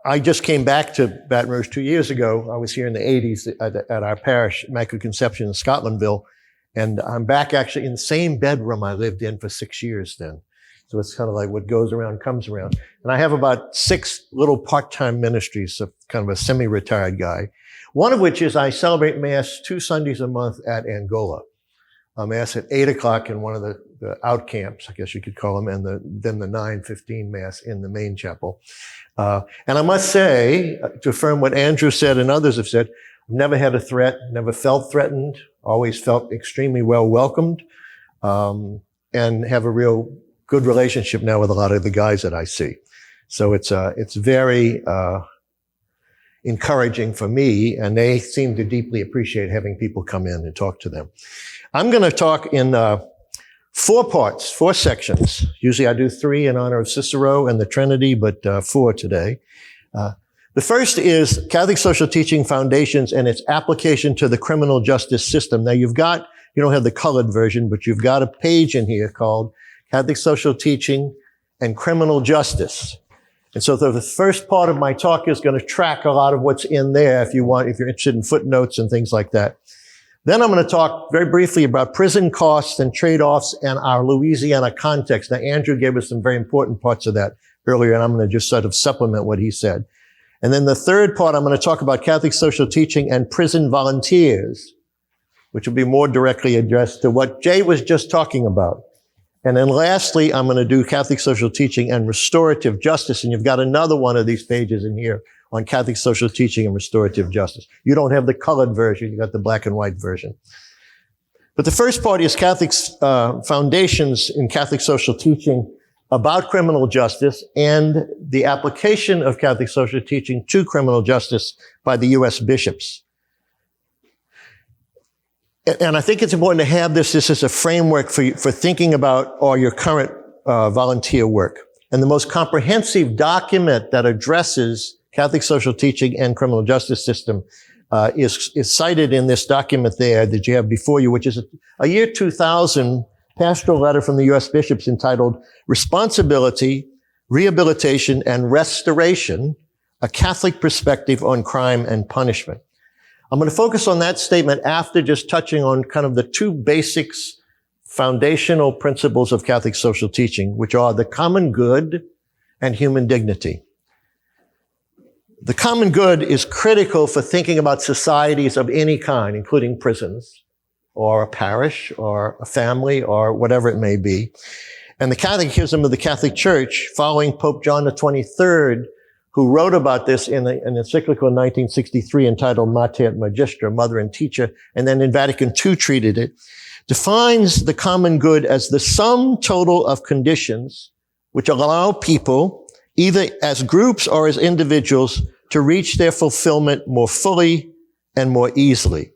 I just came back to Baton Rouge 2 years ago. I was here in the 80s at our parish, Immaculate Conception in Scotlandville. And I'm back actually in the same bedroom I lived in for 6 years then. So it's kind of like what goes around comes around. And I have about 6 little part-time ministries, so kind of a semi-retired guy. One of which is I celebrate Mass 2 Sundays a month at Angola. Mass at 8 o'clock in one of the out camps, I guess you could call them, and then the 9:15 Mass in the main chapel. And I must say, to affirm what Andrew said and others have said, never had a threat, never felt threatened, always felt extremely well welcomed, and have a real good relationship now with a lot of the guys that I see. So it's very encouraging for me, and they seem to deeply appreciate having people come in and talk to them. I'm going to talk in 4 parts, 4 sections. Usually I do 3 in honor of Cicero and the Trinity, but 4 today. The first is Catholic Social Teaching Foundations and its application to the criminal justice system. Now you don't have the colored version, but you've got a page in here called Catholic Social Teaching and Criminal Justice. And so the first part of my talk is going to track a lot of what's in there if you're interested in footnotes and things like that. Then I'm going to talk very briefly about prison costs and trade-offs and our Louisiana context. Now, Andrew gave us some very important parts of that earlier, and I'm going to just sort of supplement what he said. And then the third part, I'm going to talk about Catholic social teaching and prison volunteers, which will be more directly addressed to what Jay was just talking about. And then lastly, I'm going to do Catholic social teaching and restorative justice. And you've got another one of these pages in here on Catholic social teaching and restorative justice. You don't have the colored version. You got the black and white version. But the first part is Catholic foundations in Catholic social teaching about criminal justice and the application of Catholic social teaching to criminal justice by the U.S. bishops. And I think it's important to have this as a framework for thinking about all your current volunteer work. And the most comprehensive document that addresses Catholic social teaching and criminal justice system is cited in this document there that you have before you, which is a year 2000 pastoral letter from the U.S. bishops entitled Responsibility, Rehabilitation, and Restoration, a Catholic Perspective on Crime and Punishment. I'm going to focus on that statement after just touching on kind of the 2 basics, foundational principles of Catholic social teaching, which are the common good and human dignity. The common good is critical for thinking about societies of any kind, including prisons, or a parish, or a family, or whatever it may be. And the Catechism of the Catholic Church, following Pope John the 23rd, who wrote about this in an encyclical in 1963 entitled Mater et Magistra, Mother and Teacher, and then in Vatican II treated it, defines the common good as the sum total of conditions which allow people, either as groups or as individuals, to reach their fulfillment more fully and more easily.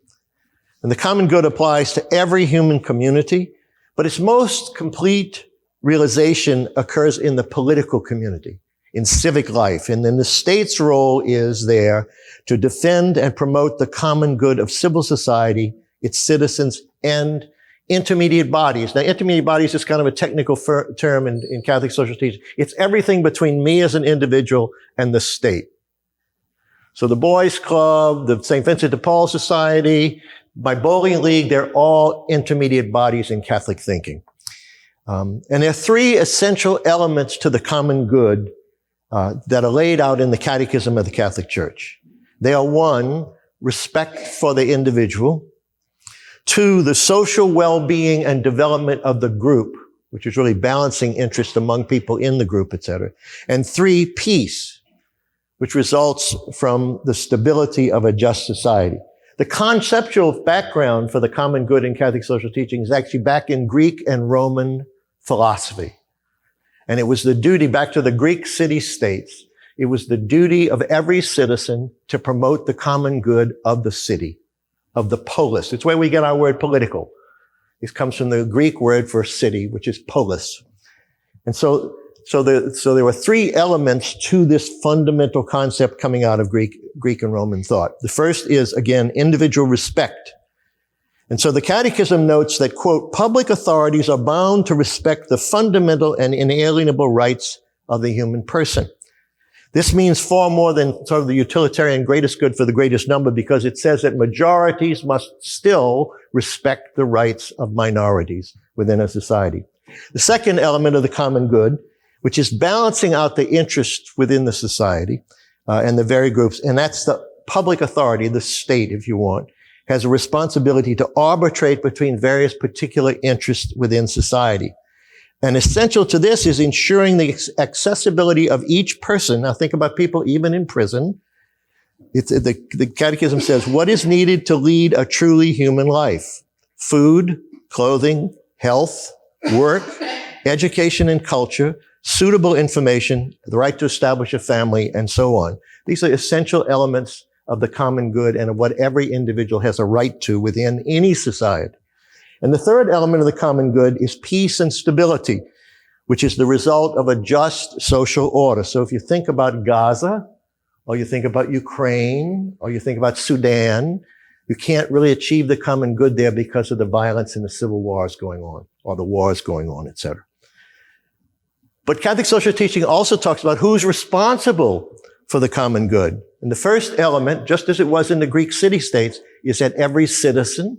And the common good applies to every human community, but its most complete realization occurs in the political community, in civic life. And then the state's role is there to defend and promote the common good of civil society, its citizens, and intermediate bodies. Now, intermediate bodies is kind of a technical term in Catholic social teaching. It's everything between me as an individual and the state. So the Boys Club, the St. Vincent de Paul Society, my bowling league, they're all intermediate bodies in Catholic thinking. And there are 3 essential elements to the common good that are laid out in the Catechism of the Catholic Church. They are 1, respect for the individual. 2, the social well-being and development of the group, which is really balancing interest among people in the group, etc. And 3, peace, which results from the stability of a just society. The conceptual background for the common good in Catholic social teaching is actually back in Greek and Roman philosophy. And it was the duty, back to the Greek city-states, it was the duty of every citizen to promote the common good of the city, of the polis. It's where we get our word political. It comes from the Greek word for city, which is polis. And so there were 3 elements to this fundamental concept coming out of Greek and Roman thought. The first is, again, individual respect. And so the Catechism notes that, quote, public authorities are bound to respect the fundamental and inalienable rights of the human person. This means far more than sort of the utilitarian greatest good for the greatest number, because it says that majorities must still respect the rights of minorities within a society. The second element of the common good, which is balancing out the interests within the society and the varied groups, and that's the public authority, the state, if you want, has a responsibility to arbitrate between various particular interests within society. And essential to this is ensuring the accessibility of each person. Now think about people even in prison. The Catechism says, what is needed to lead a truly human life? Food, clothing, health, work, education and culture, suitable information, the right to establish a family, and so on. These are essential elements of the common good and of what every individual has a right to within any society. And the third element of the common good is peace and stability, which is the result of a just social order. So if you think about Gaza, or you think about Ukraine, or you think about Sudan, you can't really achieve the common good there because of the violence and the civil wars going on, or the wars going on, etc. But Catholic social teaching also talks about who's responsible for the common good. And the first element, just as it was in the Greek city-states, is that every citizen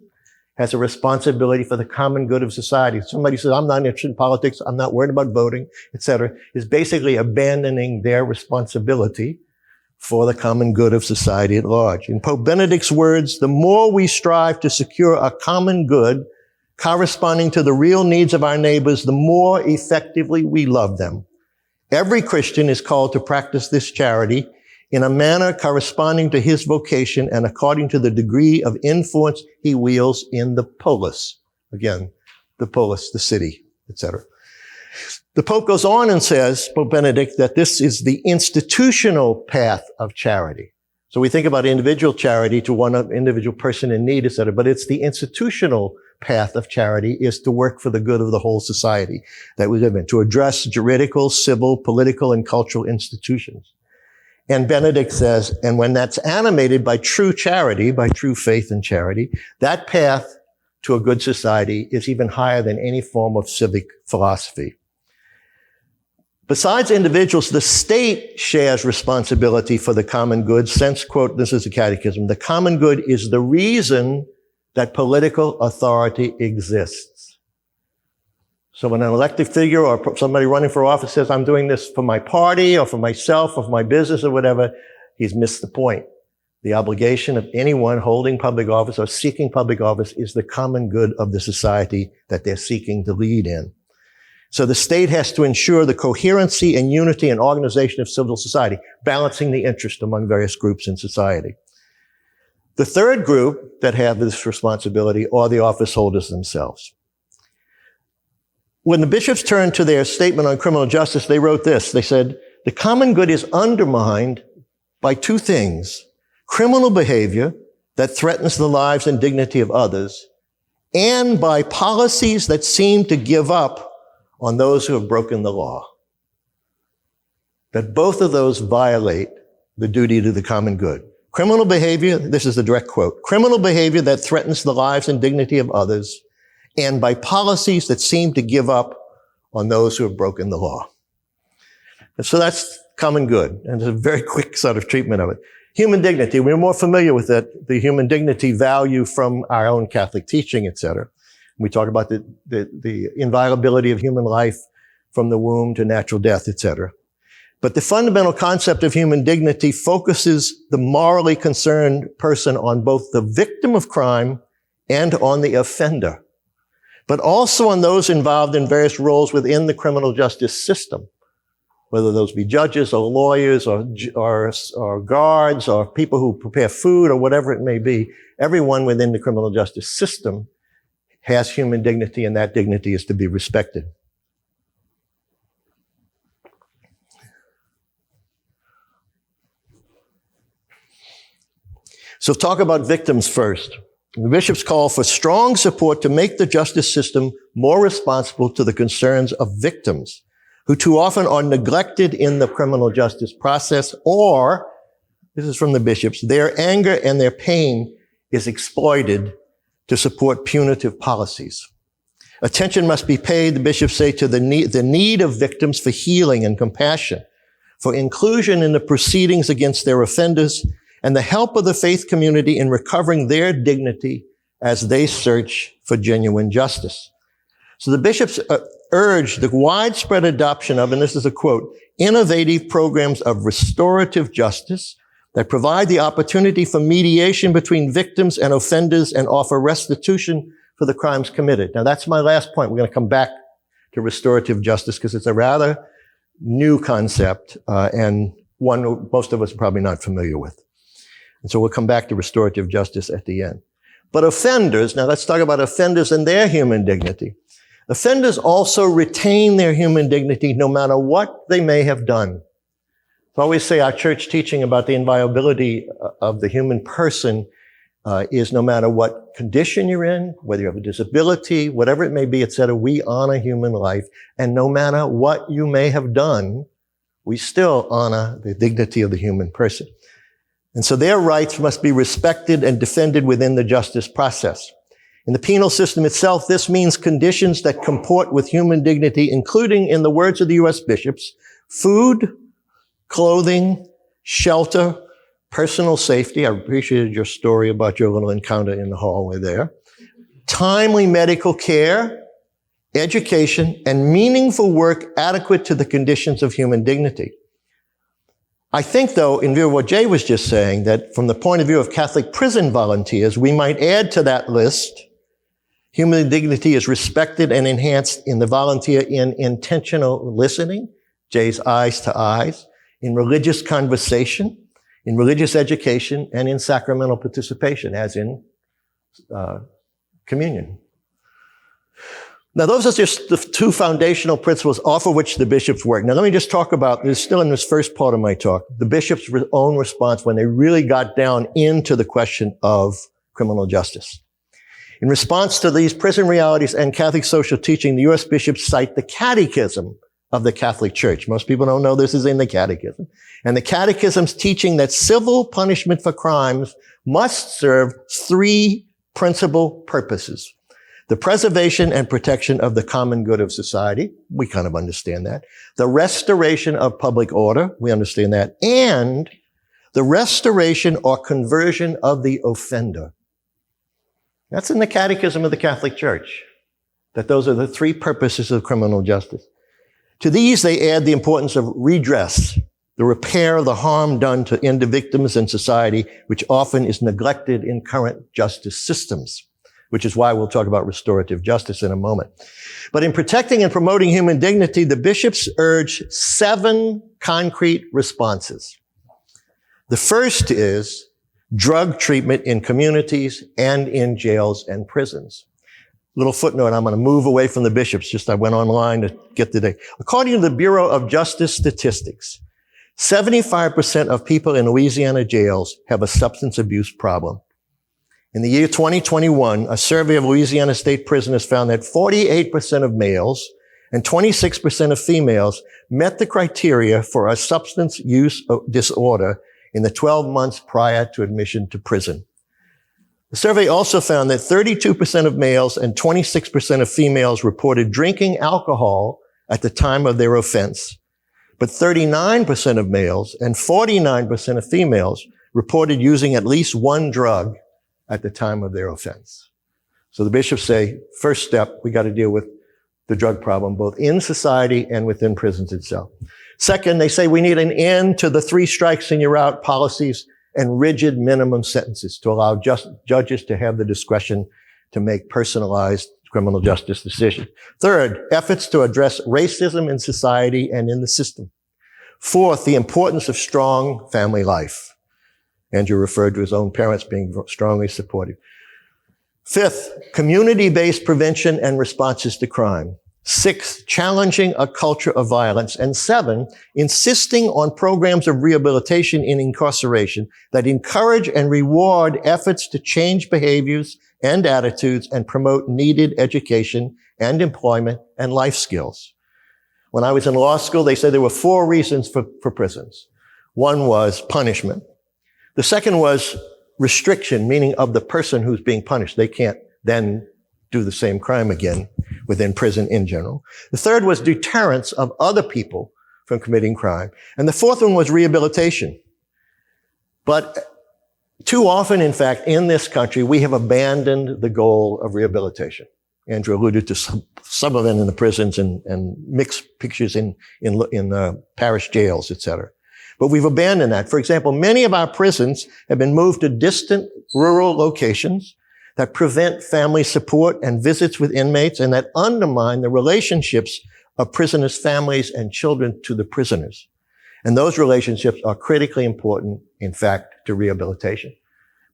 has a responsibility for the common good of society. Somebody says, I'm not interested in politics, I'm not worried about voting, etc., is basically abandoning their responsibility for the common good of society at large. In Pope Benedict's words, the more we strive to secure a common good corresponding to the real needs of our neighbors, the more effectively we love them. Every Christian is called to practice this charity in a manner corresponding to his vocation and according to the degree of influence he wields in the polis. Again, the polis, the city, etc. The Pope goes on and says, Pope Benedict, that this is the institutional path of charity. So we think about individual charity to one individual person in need, etc., but it's the institutional path of charity is to work for the good of the whole society that we live in, to address juridical, civil, political, and cultural institutions. And Benedict says, and when that's animated by true charity, by true faith and charity, that path to a good society is even higher than any form of civic philosophy. Besides individuals, the state shares responsibility for the common good, since, quote, this is the Catechism, the common good is the reason that political authority exists. So when an elected figure or somebody running for office says, I'm doing this for my party or for myself or for my business or whatever, he's missed the point. The obligation of anyone holding public office or seeking public office is the common good of the society that they're seeking to lead in. So the state has to ensure the coherency and unity and organization of civil society, balancing the interest among various groups in society. The third group that have this responsibility are the office holders themselves. When the bishops turned to their statement on criminal justice, they wrote this. They said, the common good is undermined by two things: criminal behavior that threatens the lives and dignity of others, and by policies that seem to give up on those who have broken the law. That both of those violate the duty to the common good. Criminal behavior, this is the direct quote, criminal behavior that threatens the lives and dignity of others, and by policies that seem to give up on those who have broken the law. And so that's common good, and it's a very quick sort of treatment of it. Human dignity, we're more familiar with that, the human dignity value from our own Catholic teaching, etc. We talk about the inviolability of human life from the womb to natural death, etc. But the fundamental concept of human dignity focuses the morally concerned person on both the victim of crime and on the offender, but also on those involved in various roles within the criminal justice system, whether those be judges or lawyers or guards or people who prepare food or whatever it may be. Everyone within the criminal justice system has human dignity, and that dignity is to be respected. So talk about victims first. The bishops call for strong support to make the justice system more responsive to the concerns of victims, who too often are neglected in the criminal justice process, or, this is from the bishops, their anger and their pain is exploited to support punitive policies. Attention must be paid, the bishops say, to the need of victims for healing and compassion, for inclusion in the proceedings against their offenders, and the help of the faith community in recovering their dignity as they search for genuine justice. So the bishops urged the widespread adoption of, and this is a quote, innovative programs of restorative justice that provide the opportunity for mediation between victims and offenders and offer restitution for the crimes committed. Now that's my last point. We're going to come back to restorative justice because it's a rather new concept and one most of us are probably not familiar with. And so we'll come back to restorative justice at the end. But offenders, now let's talk about offenders and their human dignity. Offenders also retain their human dignity no matter what they may have done. I always say our church teaching about the inviolability of the human person is no matter what condition you're in, whether you have a disability, whatever it may be, etc., we honor human life. And no matter what you may have done, we still honor the dignity of the human person. And so their rights must be respected and defended within the justice process. In the penal system itself, this means conditions that comport with human dignity, including, in the words of the U.S. bishops, food, clothing, shelter, personal safety. I appreciated your story about your little encounter in the hallway there. Timely medical care, education, and meaningful work adequate to the conditions of human dignity. I think, though, in view of what Jay was just saying, that from the point of view of Catholic prison volunteers, we might add to that list, human dignity is respected and enhanced in the volunteer in intentional listening, Jay's eyes to eyes, in religious conversation, in religious education, and in sacramental participation, as in communion. Now, those are just the two foundational principles off of which the bishops work. Now, let me just talk about, this still in this first part of my talk, the bishops' own response when they really got down into the question of criminal justice. In response to these prison realities and Catholic social teaching, the U.S. bishops cite the Catechism of the Catholic Church. Most people don't know this is in the Catechism. And the Catechism's teaching that civil punishment for crimes must serve three principal purposes. The preservation and protection of the common good of society. We kind of understand that. The restoration of public order. We understand that. And the restoration or conversion of the offender. That's in the Catechism of the Catholic Church. That those are the three purposes of criminal justice. To these, they add the importance of redress, the repair of the harm done to victims and society, which often is neglected in current justice systems, which is why we'll talk about restorative justice in a moment. But in protecting and promoting human dignity, the bishops urge 7 concrete responses. The first is drug treatment in communities and in jails and prisons. Little footnote, I'm going to move away from the bishops. I went online to get today. According to the Bureau of Justice Statistics, 75% of people in Louisiana jails have a substance abuse problem. In the year 2021, a survey of Louisiana state prisoners found that 48% of males and 26% of females met the criteria for a substance use disorder in the 12 months prior to admission to prison. The survey also found that 32% of males and 26% of females reported drinking alcohol at the time of their offense, but 39% of males and 49% of females reported using at least one drug at the time of their offense. So the bishops say, first step, we got to deal with the drug problem, both in society and within prisons itself. Second, they say we need an end to the 3 strikes and you're out policies and rigid minimum sentences to allow judges to have the discretion to make personalized criminal justice decisions. Third, efforts to address racism in society and in the system. Fourth, the importance of strong family life. Andrew referred to his own parents being strongly supportive. Fifth, community-based prevention and responses to crime. 6, challenging a culture of violence. And 7, insisting on programs of rehabilitation in incarceration that encourage and reward efforts to change behaviors and attitudes and promote needed education and employment and life skills. When I was in law school, they said there were 4 reasons for prisons. One was punishment. The second was restriction, meaning of the person who's being punished. They can't then do the same crime again within prison in general. The third was deterrence of other people from committing crime. And the fourth one was rehabilitation. But too often, in fact, in this country, we have abandoned the goal of rehabilitation. Andrew alluded to some of it in the prisons and mixed pictures in parish jails, etc. But we've abandoned that. For example, many of our prisons have been moved to distant rural locations that prevent family support and visits with inmates and that undermine the relationships of prisoners' families and children to the prisoners. And those relationships are critically important, in fact, to rehabilitation.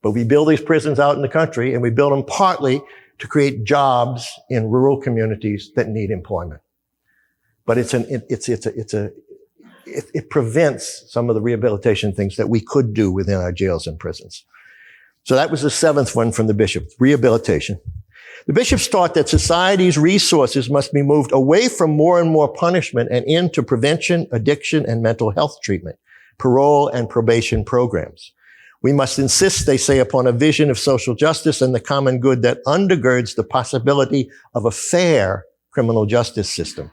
But we build these prisons out in the country, and we build them partly to create jobs in rural communities that need employment. But it prevents some of the rehabilitation things that we could do within our jails and prisons. So that was the seventh one from the bishop, rehabilitation. The bishops taught that society's resources must be moved away from more and more punishment and into prevention, addiction, and mental health treatment, parole and probation programs. We must insist, they say, upon a vision of social justice and the common good that undergirds the possibility of a fair criminal justice system.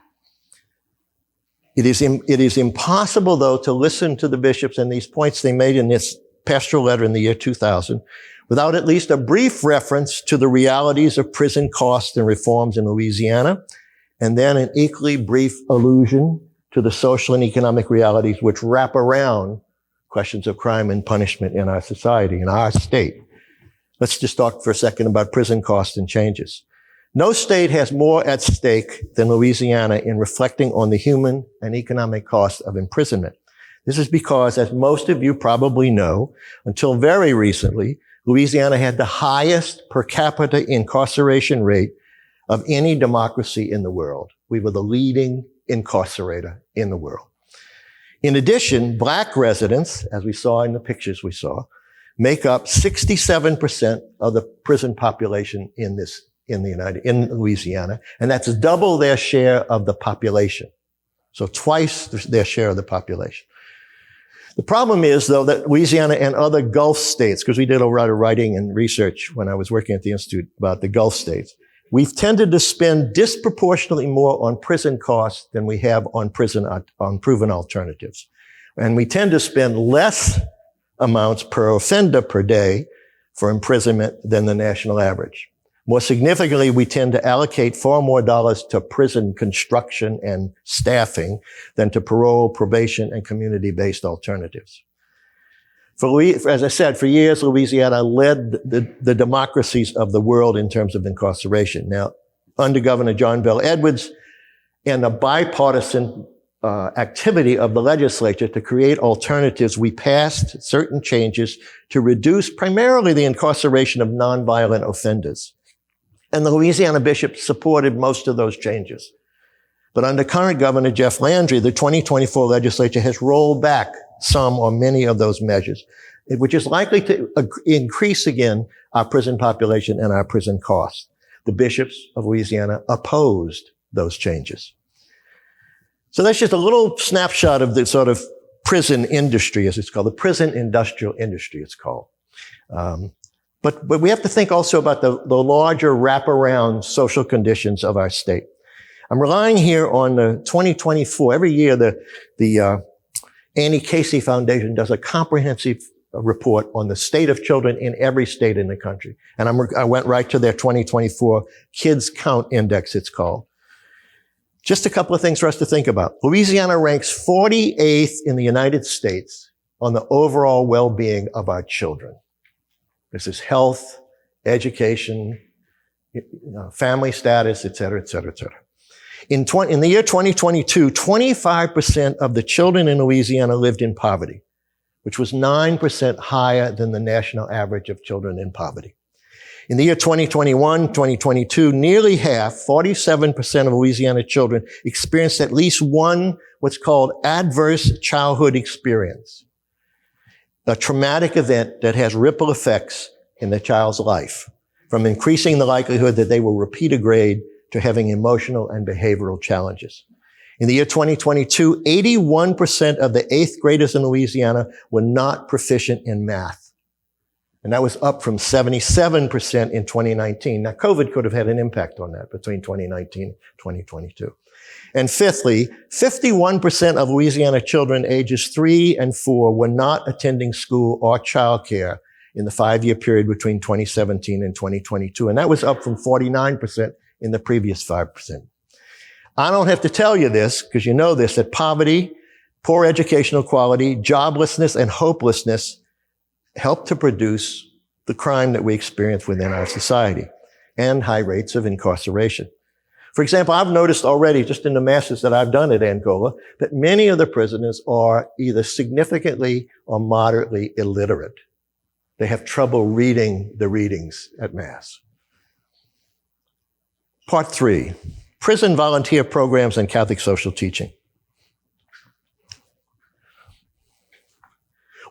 It is impossible, though, to listen to the bishops and these points they made in this pastoral letter in the year 2000 without at least a brief reference to the realities of prison costs and reforms in Louisiana, and then an equally brief allusion to the social and economic realities which wrap around questions of crime and punishment in our society, in our state. Let's just talk for a second about prison costs and changes. No state has more at stake than Louisiana in reflecting on the human and economic cost of imprisonment. This is because, as most of you probably know, until very recently, Louisiana had the highest per capita incarceration rate of any democracy in the world. We were the leading incarcerator in the world. In addition, black residents, as we saw in the pictures we saw, make up 67% of the prison population in Louisiana, and that's double their share of the population. So twice their share of the population. The problem is, though, that Louisiana and other Gulf states, because we did a lot of writing and research when I was working at the Institute about the Gulf states, we've tended to spend disproportionately more on prison costs than we have on proven alternatives. And we tend to spend less amounts per offender per day for imprisonment than the national average. More significantly, we tend to allocate far more dollars to prison construction and staffing than to parole, probation, and community-based alternatives. As I said, for years, Louisiana led the democracies of the world in terms of incarceration. Now, under Governor John Bel Edwards and the bipartisan activity of the legislature to create alternatives, we passed certain changes to reduce primarily the incarceration of nonviolent offenders. And the Louisiana bishops supported most of those changes. But under current Governor Jeff Landry, the 2024 legislature has rolled back some or many of those measures, which is likely to increase again our prison population and our prison costs. The bishops of Louisiana opposed those changes. So that's just a little snapshot of the sort of prison industry, as it's called, the prison industrial industry, it's called. But we have to think also about the larger wraparound social conditions of our state. I'm relying here on the 2024. Every year, the Annie Casey Foundation does a comprehensive report on the state of children in every state in the country. And I went right to their 2024 Kids Count Index, it's called. Just a couple of things for us to think about. Louisiana ranks 48th in the United States on the overall well-being of our children. This is health, education, family status, et cetera, et cetera, et cetera. In the year 2022, 25% of the children in Louisiana lived in poverty, which was 9% higher than the national average of children in poverty. In the year 2021, 2022, nearly half, 47% of Louisiana children experienced at least one what's called adverse childhood experience, a traumatic event that has ripple effects in the child's life, from increasing the likelihood that they will repeat a grade to having emotional and behavioral challenges. In the year 2022, 81% of the 8th graders in Louisiana were not proficient in math. And that was up from 77% in 2019. Now, COVID could have had an impact on that between 2019 and 2022. And fifthly, 51% of Louisiana children ages 3 and 4 were not attending school or childcare in the 5-year period between 2017 and 2022. And that was up from 49% in the previous 5%. I don't have to tell you this, because you know this, that poverty, poor educational quality, joblessness, and hopelessness help to produce the crime that we experience within our society and high rates of incarceration. For example, I've noticed already, just in the masses that I've done at Angola, that many of the prisoners are either significantly or moderately illiterate. They have trouble reading the readings at Mass. Part 3, prison volunteer programs and Catholic social teaching.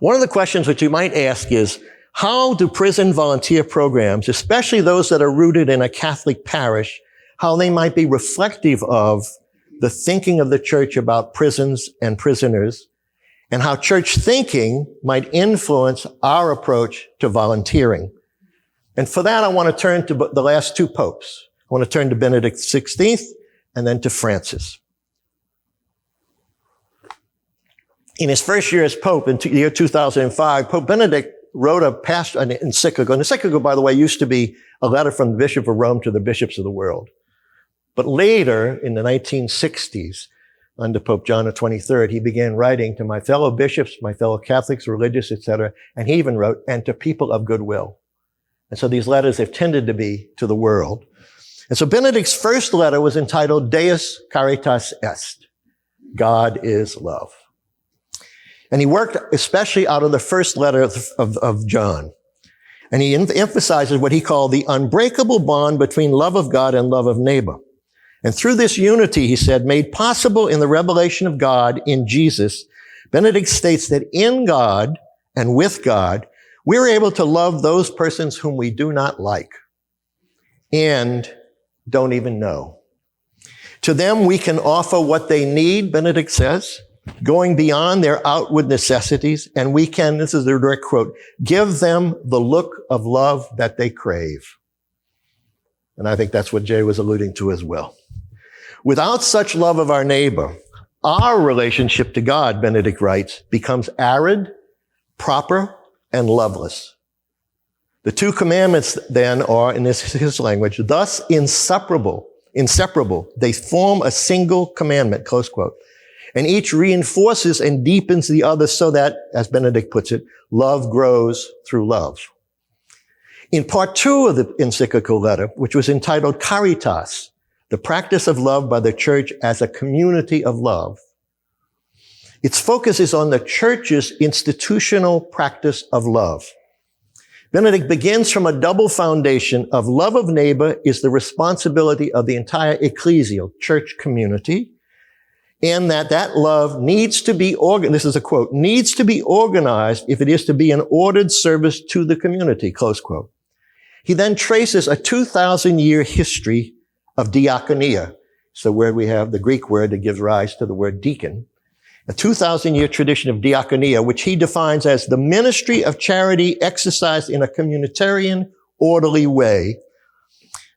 One of the questions that you might ask is, how do prison volunteer programs, especially those that are rooted in a Catholic parish, how they might be reflective of the thinking of the church about prisons and prisoners, and how church thinking might influence our approach to volunteering? And for that, I want to turn to the last 2 popes. I want to turn to Benedict XVI and then to Francis. In his first year as Pope, in the year 2005, Pope Benedict wrote an encyclical. An encyclical, by the way, used to be a letter from the Bishop of Rome to the bishops of the world. But later, in the 1960s, under Pope John XXIII, he began writing to my fellow bishops, my fellow Catholics, religious, etc., and he even wrote, and to people of goodwill. And so these letters have tended to be to the world. And so Benedict's first letter was entitled Deus Caritas Est, God is love. And he worked especially out of the first letter of John. And he emphasizes what he called the unbreakable bond between love of God and love of neighbor. And through this unity, he said, made possible in the revelation of God in Jesus, Benedict states that in God and with God, we're able to love those persons whom we do not like and don't even know. To them, we can offer what they need, Benedict says, going beyond their outward necessities, and we can, this is the direct quote, give them the look of love that they crave. And I think that's what Jay was alluding to as well. Without such love of our neighbor, our relationship to God, Benedict writes, becomes arid, proper, and loveless. The 2 commandments then are, in his language, thus inseparable. They form a single commandment, close quote. And each reinforces and deepens the other so that, as Benedict puts it, love grows through love. In part 2 of the encyclical letter, which was entitled Caritas, the practice of love by the church as a community of love, its focus is on the church's institutional practice of love. Benedict begins from a double foundation of love of neighbor is the responsibility of the entire ecclesial church community, and that love needs to be this is a quote, needs to be organized if it is to be an ordered service to the community, close quote. He then traces a 2,000-year history of diaconia. So where we have the Greek word that gives rise to the word deacon, a 2,000-year tradition of diaconia, which he defines as the ministry of charity exercised in a communitarian, orderly way.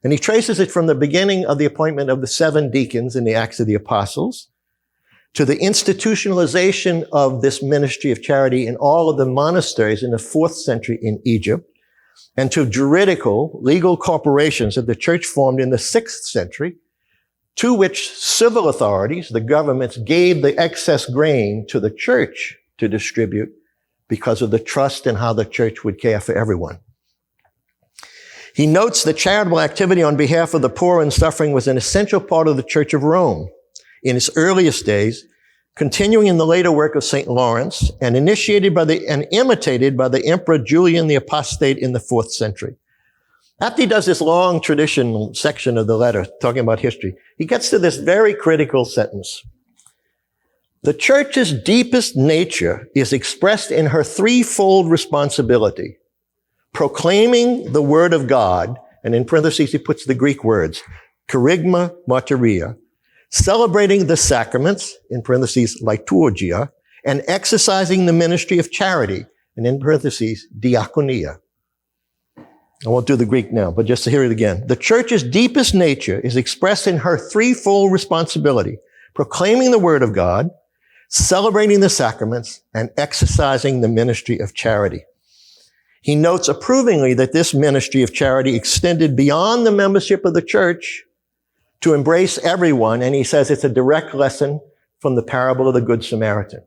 And he traces it from the beginning of the appointment of the 7 deacons in the Acts of the Apostles to the institutionalization of this ministry of charity in all of the monasteries in the 4th century in Egypt, and to juridical, legal corporations that the church formed in the 6th century, to which civil authorities, the governments, gave the excess grain to the church to distribute because of the trust in how the church would care for everyone. He notes that charitable activity on behalf of the poor and suffering was an essential part of the Church of Rome in its earliest days, continuing in the later work of St. Lawrence and initiated and imitated by the Emperor Julian the Apostate in the 4th century. After he does this long traditional section of the letter talking about history, he gets to this very critical sentence. The church's deepest nature is expressed in her threefold responsibility: proclaiming the word of God, and in parentheses he puts the Greek words, kerygma martyria, celebrating the sacraments, in parentheses liturgia, and exercising the ministry of charity, and in parentheses diaconia. I won't do the Greek now, but just to hear it again. The church's deepest nature is expressed in her threefold responsibility: proclaiming the word of God, celebrating the sacraments, and exercising the ministry of charity. He notes approvingly that this ministry of charity extended beyond the membership of the church to embrace everyone, and he says it's a direct lesson from the parable of the Good Samaritan,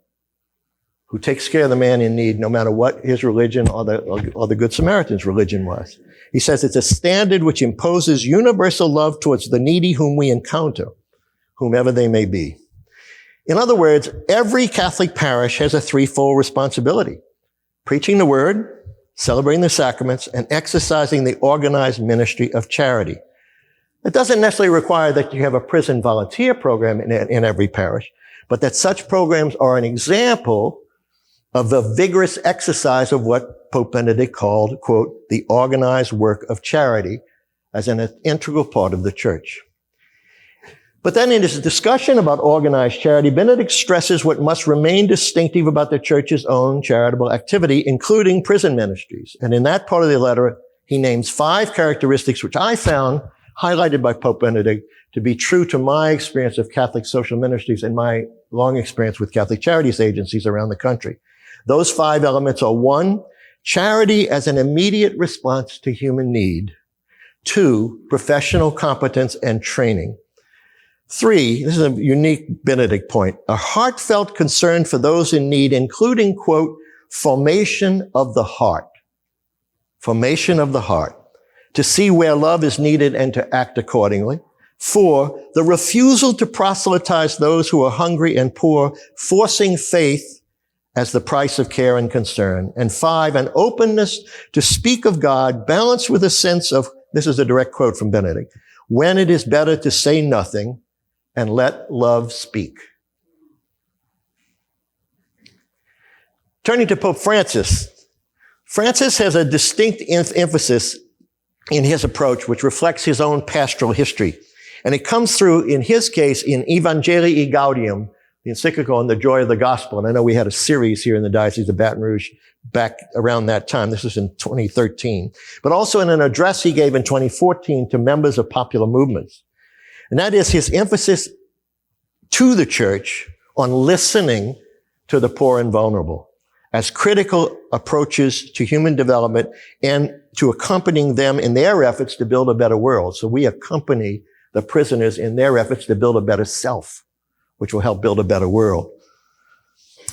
who takes care of the man in need no matter what his religion or the Good Samaritan's religion was. He says it's a standard which imposes universal love towards the needy whom we encounter, whomever they may be. In other words, every Catholic parish has a threefold responsibility: preaching the word, celebrating the sacraments, and exercising the organized ministry of charity. It doesn't necessarily require that you have a prison volunteer program in every parish, but that such programs are an example of the vigorous exercise of what Pope Benedict called, quote, the organized work of charity as an integral part of the church. But then in his discussion about organized charity, Benedict stresses what must remain distinctive about the church's own charitable activity, including prison ministries. And in that part of the letter, he names 5 characteristics which I found highlighted by Pope Benedict to be true to my experience of Catholic social ministries and my long experience with Catholic charities agencies around the country. Those 5 elements are: 1, charity as an immediate response to human need; 2, professional competence and training; 3, this is a unique Benedict point, a heartfelt concern for those in need, including, quote, formation of the heart. Formation of the heart. To see where love is needed and to act accordingly. 4, the refusal to proselytize those who are hungry and poor, forcing faith as the price of care and concern. And 5, an openness to speak of God balanced with a sense of, this is a direct quote from Benedict, when it is better to say nothing and let love speak. Turning to Pope Francis. Francis has a distinct emphasis in his approach, which reflects his own pastoral history. And it comes through, in his case, in Evangelii Gaudium, the encyclical on the joy of the gospel. And I know we had a series here in the Diocese of Baton Rouge back around that time. This was in 2013. But also in an address he gave in 2014 to members of popular movements. And that is his emphasis to the church on listening to the poor and vulnerable as critical approaches to human development and to accompanying them in their efforts to build a better world. So we accompany the prisoners in their efforts to build a better self, which will help build a better world.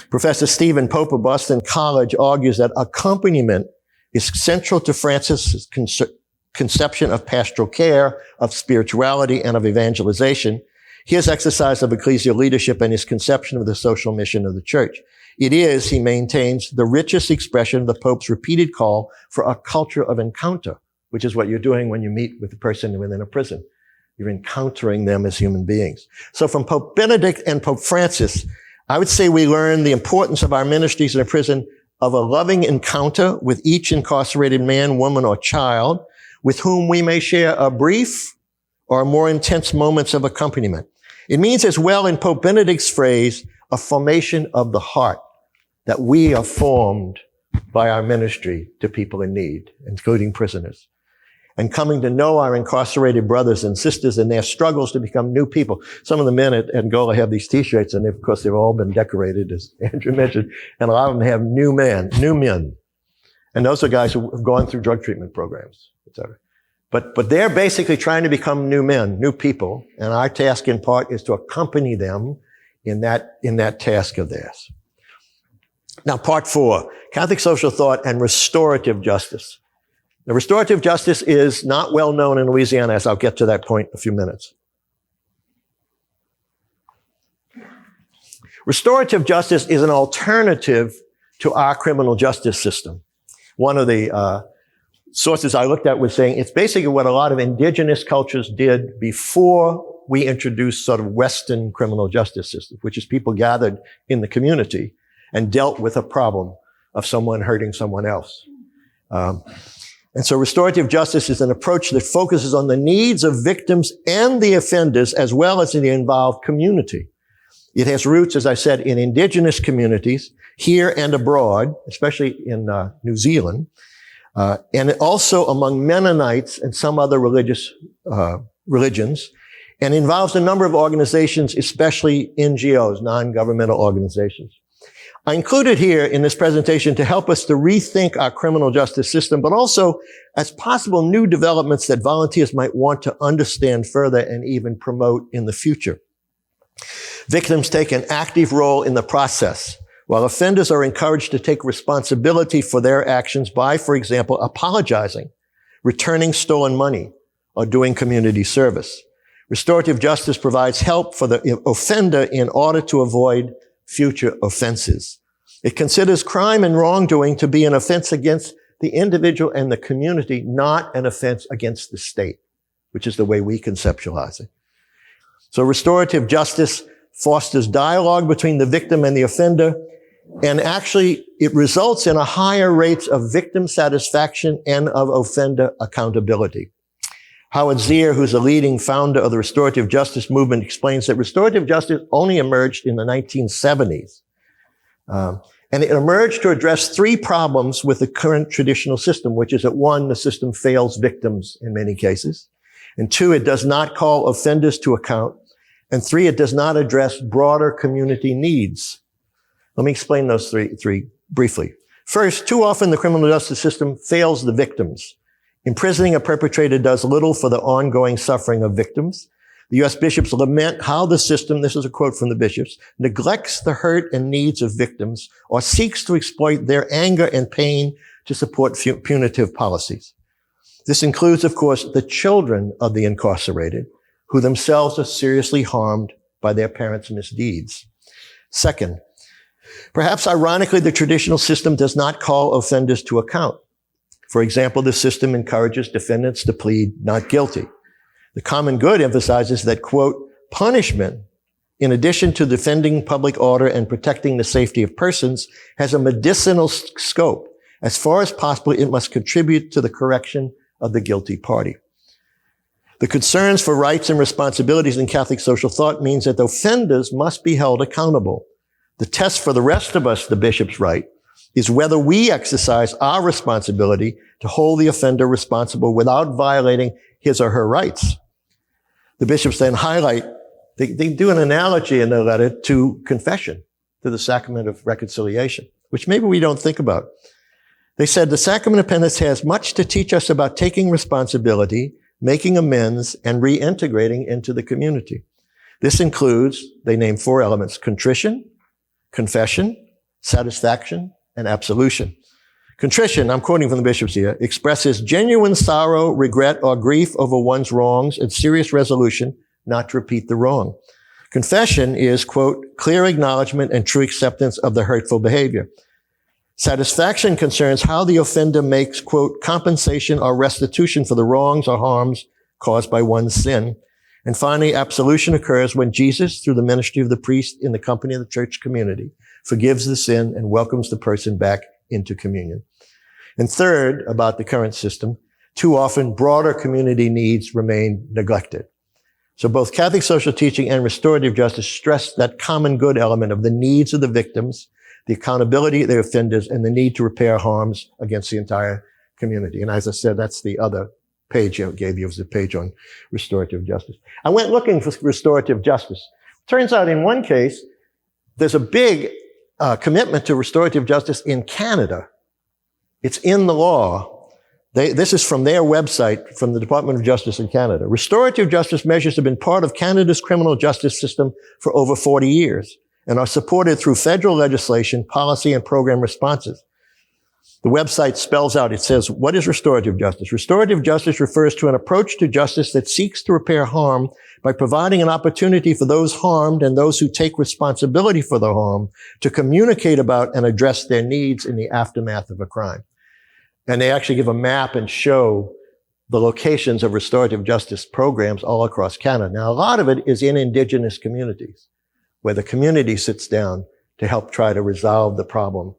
Professor Stephen Pope of Boston College argues that accompaniment is central to Francis' conception of pastoral care, of spirituality, and of evangelization, his exercise of ecclesial leadership, and his conception of the social mission of the church. It is, he maintains, the richest expression of the Pope's repeated call for a culture of encounter, which is what you're doing when you meet with a person within a prison. You're encountering them as human beings. So from Pope Benedict and Pope Francis, I would say we learn the importance of our ministries in a prison of a loving encounter with each incarcerated man, woman, or child with whom we may share a brief or more intense moments of accompaniment. It means as well, in Pope Benedict's phrase, a formation of the heart, that we are formed by our ministry to people in need, including prisoners, and coming to know our incarcerated brothers and sisters and their struggles to become new people. Some of the men at Angola have these T-shirts, and of course they've all been decorated, as Andrew mentioned, and a lot of them have new men. And those are guys who have gone through drug treatment programs, etc. But they're basically trying to become new men, new people, and our task in part is to accompany them in that task of theirs. Now, part 4, Catholic social thought and restorative justice. Now, restorative justice is not well known in Louisiana, as I'll get to that point in a few minutes. Restorative justice is an alternative to our criminal justice system. One of the sources I looked at was saying it's basically what a lot of indigenous cultures did before we introduced sort of Western criminal justice system, which is people gathered in the community and dealt with a problem of someone hurting someone else. And so restorative justice is an approach that focuses on the needs of victims and the offenders, as well as in the involved community. It has roots, as I said, in indigenous communities, here and abroad, especially in New Zealand. and also among Mennonites and some other religions, and involves a number of organizations, especially NGOs, non-governmental organizations. I included here in this presentation to help us to rethink our criminal justice system, but also as possible new developments that volunteers might want to understand further and even promote in the future. Victims take an active role in the process, while offenders are encouraged to take responsibility for their actions by, for example, apologizing, returning stolen money, or doing community service. Restorative justice provides help for the offender in order to avoid future offenses. It considers crime and wrongdoing to be an offense against the individual and the community, not an offense against the state, which is the way we conceptualize it. So restorative justice fosters dialogue between the victim and the offender, and actually it results in a higher rates of victim satisfaction and of offender accountability. Howard Zier, who's a leading founder of the restorative justice movement, explains that restorative justice only emerged in the 1970s. And it emerged to address three problems with the current traditional system, which is that one, the system fails victims in many cases. And two, it does not call offenders to account. And three, it does not address broader community needs. Let me explain those three briefly. First, too often the criminal justice system fails the victims. Imprisoning a perpetrator does little for the ongoing suffering of victims. The U.S. bishops lament how the system, this is a quote from the bishops, neglects the hurt and needs of victims or seeks to exploit their anger and pain to support punitive policies. This includes, of course, the children of the incarcerated, who themselves are seriously harmed by their parents' misdeeds. Second, perhaps ironically, the traditional system does not call offenders to account. For example, the system encourages defendants to plead not guilty. The common good emphasizes that, quote, punishment, in addition to defending public order and protecting the safety of persons, has a medicinal scope. As far as possible, it must contribute to the correction of the guilty party. The concerns for rights and responsibilities in Catholic social thought means that the offenders must be held accountable. The test for the rest of us, the bishops write, is whether we exercise our responsibility to hold the offender responsible without violating his or her rights. The bishops then highlight, they do an analogy in their letter to confession, to the sacrament of reconciliation, which maybe we don't think about. They said the sacrament of penance has much to teach us about taking responsibility, making amends, and reintegrating into the community. This includes, they name 4 elements: contrition, confession, satisfaction, and absolution. Contrition, I'm quoting from the bishops here, expresses genuine sorrow, regret, or grief over one's wrongs and serious resolution not to repeat the wrong. Confession is, quote, clear acknowledgement and true acceptance of the hurtful behavior. Satisfaction concerns how the offender makes, quote, compensation or restitution for the wrongs or harms caused by one's sin. And finally, absolution occurs when Jesus, through the ministry of the priest in the company of the church community, forgives the sin and welcomes the person back into communion. And third, about the current system, too often broader community needs remain neglected. So both Catholic social teaching and restorative justice stress that common good element of the needs of the victims, the accountability of the offenders, and the need to repair harms against the entire community. And as I said, that's the other page I gave you, was the page on restorative justice. I went looking for restorative justice. Turns out in one case, there's a big commitment to restorative justice in Canada. It's in the law. This is from their website, from the Department of Justice in Canada. Restorative justice measures have been part of Canada's criminal justice system for over 40 years and are supported through federal legislation, policy, and program responses. The website spells out, it says, what is restorative justice? Restorative justice refers to an approach to justice that seeks to repair harm by providing an opportunity for those harmed and those who take responsibility for the harm to communicate about and address their needs in the aftermath of a crime. And they actually give a map and show the locations of restorative justice programs all across Canada. Now, a lot of it is in Indigenous communities, where the community sits down to help try to resolve the problem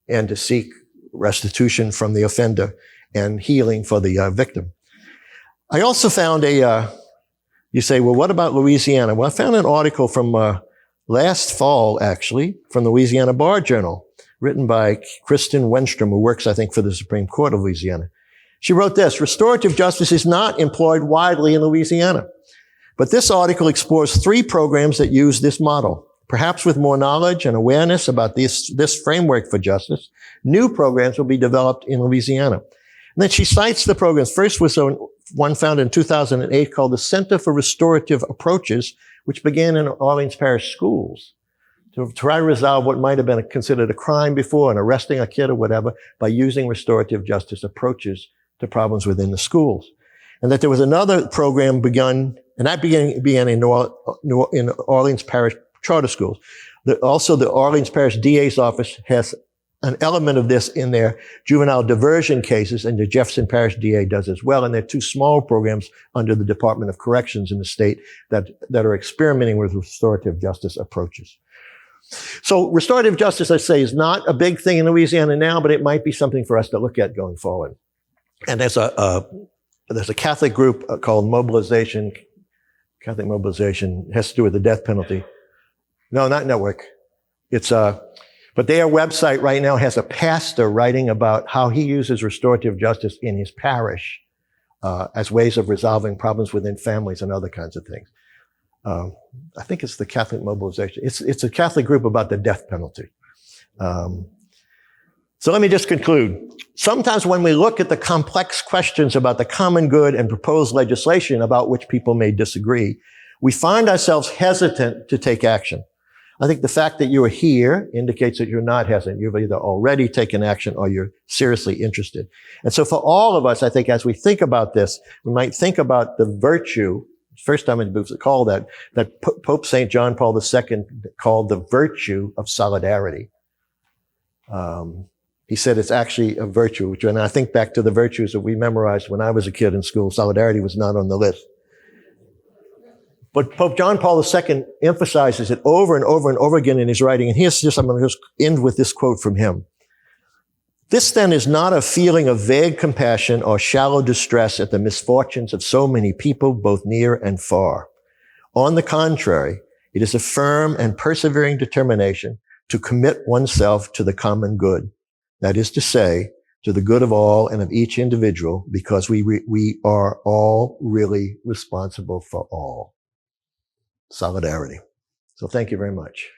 and to seek restitution from the offender and healing for the victim. I also found you say, well, what about Louisiana? Well, I found an article from last fall, actually, from the Louisiana Bar Journal, written by Kristen Wenstrom, who works, I think, for the Supreme Court of Louisiana. She wrote this: restorative justice is not employed widely in Louisiana. But this article explores 3 programs that use this model. Perhaps with more knowledge and awareness about this framework for justice, new programs will be developed in Louisiana. And then she cites the programs. First was one founded in 2008 called the Center for Restorative Approaches, which began in Orleans Parish schools to try to resolve what might have been considered a crime before and arresting a kid or whatever by using restorative justice approaches to problems within the schools. And that there was another program begun, and that began in Orleans Parish charter schools. Also, the Orleans Parish DA's office has an element of this in their juvenile diversion cases, and the Jefferson Parish DA does as well. And there are 2 small programs under the Department of Corrections in the state that are experimenting with restorative justice approaches. So restorative justice, I say, is not a big thing in Louisiana now, but it might be something for us to look at going forward. And there's a Catholic group called Mobilization. Catholic Mobilization. It has to do with the death penalty. No, not network. But their website right now has a pastor writing about how he uses restorative justice in his parish as ways of resolving problems within families and other kinds of things. I think it's the Catholic Mobilization. It's a Catholic group about the death penalty. So let me just conclude. Sometimes when we look at the complex questions about the common good and proposed legislation about which people may disagree, we find ourselves hesitant to take action. I think the fact that you are here indicates that you're not hesitant. You've either already taken action or you're seriously interested. And so for all of us, I think as we think about this, we might think about the virtue, first time it was called that Pope St. John Paul II called the virtue of solidarity. He said it's actually a virtue, and I think back to the virtues that we memorized when I was a kid in school. Solidarity was not on the list. But Pope John Paul II emphasizes it over and over and over again in his writing. And I'm going to just end with this quote from him. This then is not a feeling of vague compassion or shallow distress at the misfortunes of so many people, both near and far. On the contrary, it is a firm and persevering determination to commit oneself to the common good. That is to say, to the good of all and of each individual, because we are all really responsible for all. Solidarity. So thank you very much.